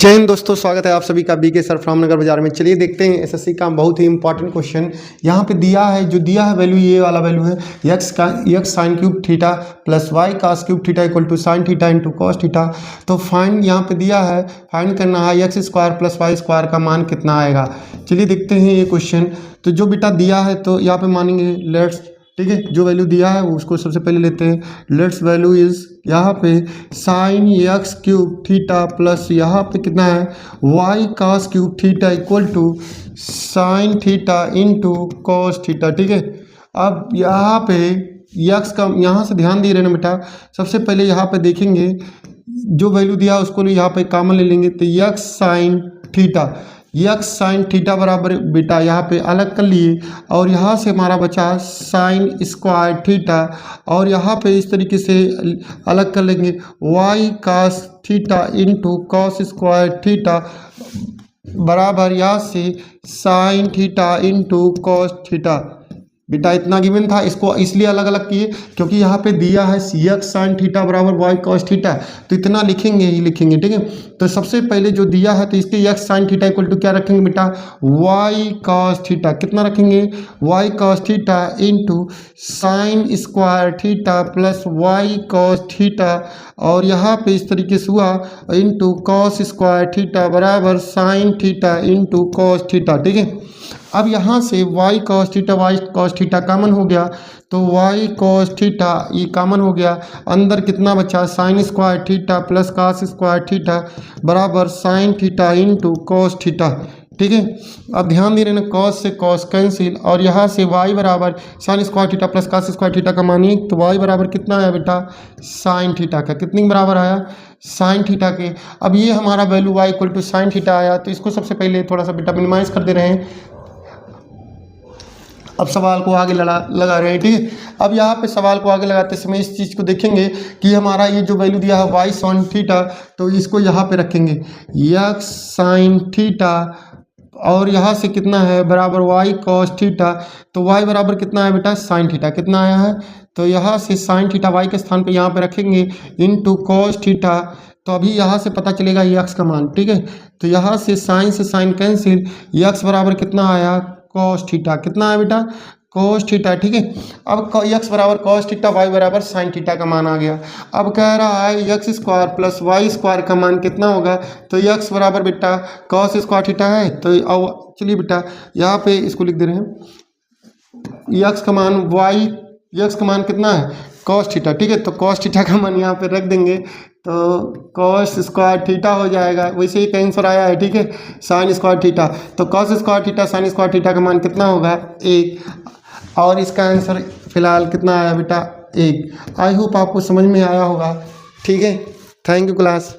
जय हिंद दोस्तों, स्वागत है आप सभी का बीके सर फ्राम नगर बाजार में। चलिए देखते हैं एसएससी का बहुत ही इंपॉर्टेंट क्वेश्चन। यहाँ पे दिया है, जो दिया है वैल्यू ये वाला वैल्यू है x sine cube theta plus y cos cube theta equal to sine theta into cos theta. तो फाइंड यहाँ पे दिया है, फाइंड करना है x square plus y square का मान कितना आएगा। चलिए देखते हैं ये क्वेश्चन। तो जो बेटा दिया है तो यहाँ पे मानेंगे लेट्स, ठीक है, जो वैल्यू दिया है उसको सबसे पहले लेते हैं। लेट्स वैल्यू इज यहाँ पे sine x cube theta plus यहाँ पे कितना है y cos cube theta equal to sine theta into cos theta. ठीक है, अब यहाँ पे एक्स का यहाँ से ध्यान दे रहे ना बेटा, सबसे पहले यहाँ पे देखेंगे जो वैल्यू दिया उसको यहाँ पे कॉमन ले लेंगे। तो x sine theta, x sine theta बराबर बेटा यहाँ पे अलग कर लिए और यहाँ से हमारा बचा साइन स्क्वायर थीटा और यहाँ पे इस तरीके से अलग कर लेंगे y cos theta into cos square theta बराबर यहाँ से sine theta into cos theta. बेटा इतना गिवन था, इसको इसलिए अलग अलग किए क्योंकि यहाँ पे दिया है एक्स साइन थीटा बराबर वाई कॉस थीटा, तो इतना लिखेंगे ही लिखेंगे। ठीक है, तो सबसे पहले जो दिया है तो इसके x sine theta equal to क्या रखेंगे बेटा वाई कॉस थीटा। कितना रखेंगे y cos theta into sine square theta plus y cos theta और यहाँ पे इस तरीके से हुआ इंटू कॉस स्क्वायर थीटा बराबर sine theta into cos theta. ठीक है, अब यहाँ से y cos थीटा कॉमन हो गया तो y cos थीटा ये कॉमन हो गया, अंदर कितना बचा sine square theta plus cos square theta बराबर sine theta into cos theta. ठीक है, अब ध्यान दे रहे ना, cos से cos कैंसिल और यहाँ से y बराबर sign square theta plus cos square theta का मानिए तो y बराबर कितना आया बेटा साइन थीटा का। कितने बराबर आया साइन थीटा के। अब ये हमारा value y equal to sine theta आया तो इसको सबसे पहले थोड़ा सा बेटा मिनिमाइज कर दे रहे हैं। अब सवाल को आगे लगा रहे हैं। ठीक है, अब यहाँ पे सवाल को आगे लगाते समय इस चीज़ को देखेंगे कि हमारा ये जो वैल्यू दिया है वाई साइन थीटा, तो इसको यहाँ पे रखेंगे एक्स साइन थीटा और यहाँ से कितना है बराबर वाई कॉस थीटा। तो वाई बराबर कितना है बेटा साइन थीटा, कितना आया है तो यहाँ से साइन थीटा वाई के स्थान पे यहाँ पे रखेंगे इंटू कॉस थीटा। तो अभी यहाँ से पता चलेगा एक्स का मान। ठीक है, तो यहाँ से साइन कैंसिल, एक्स बराबर कितना आया कॉस थीटा, कितना है बेटा कॉस थीटा। ठीक है, अब एक्स बराबर कॉस थीटा वाई बराबर साइन थीटा का मान आ गया। अब कह रहा है x square plus y square का मान कितना होगा, तो एक्स बराबर बेटा कॉस स्क्वायर थीटा है। तो अब चलिए बेटा यहाँ पे इसको लिख दे रहे हैं एक्स का मान वाई, एक्स का मान कितना है कॉस थीटा। ठीक है, तो कॉस थीटा का मान यहाँ पे रख देंगे तो कॉस स्क्वायर थीटा हो जाएगा। वैसे ही का आंसर आया है। ठीक है, साइन स्क्वायर थीटा, तो cos square theta sine square theta का मान कितना होगा 1 और इसका आंसर फिलहाल कितना आया बेटा 1। आई होप आपको समझ में आया होगा। ठीक है, थैंक यू क्लास।